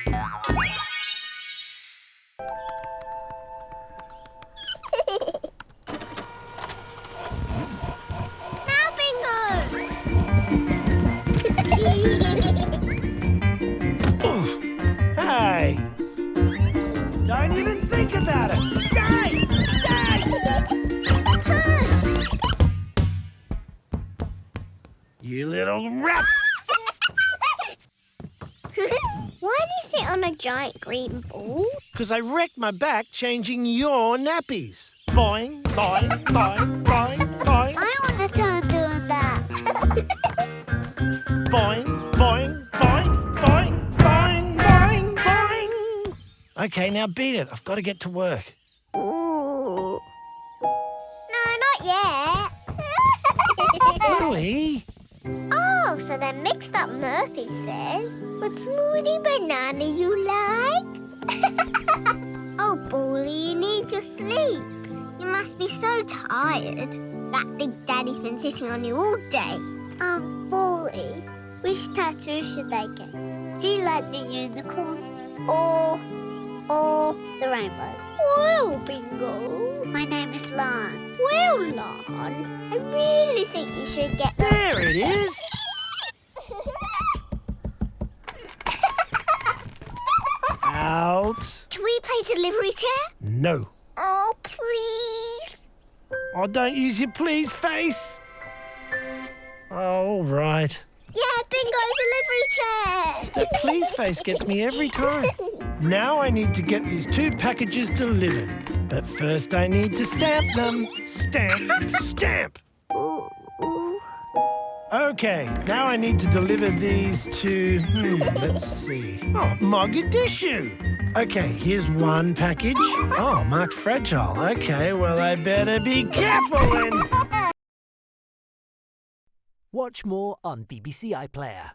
Now, Bingo! Hey! Don't even think about it! Stay! Stay! Push! You little rats! Why do you sit on a giant green ball? Because I wrecked my back changing your nappies. Boing, boing, boing, boing, boing. I want to try doing that. Boing, boing, boing, boing, boing, boing, boing. Okay, now beat it. I've got to get to work. Ooh. No, not yet. Bluey! Oh, so they're mixed up, Murphy says. What smoothie banana you like? Oh, Bully, you need your sleep. You must be so tired. That Big Daddy's been sitting on you all day. Bully, which tattoo should I get? Do you like the unicorn or the rainbow? Well, Bingo. My name is Lon. Well, Lon, I really think you should get... There it is! Out. Can we play delivery chair? No. Oh, please. Oh, don't use your please face. Oh, all right. Yeah, Bingo's delivery chair. That please face gets me every time. Now I need to get these 2 packages delivered. But first I need to stamp them. Stamp, stamp. Ooh. Okay, now I need to deliver these to... let's see. Oh, Mogadishu. Okay, here's 1 package. Oh, marked fragile. Okay, well, I better be careful then. Watch more on BBC iPlayer.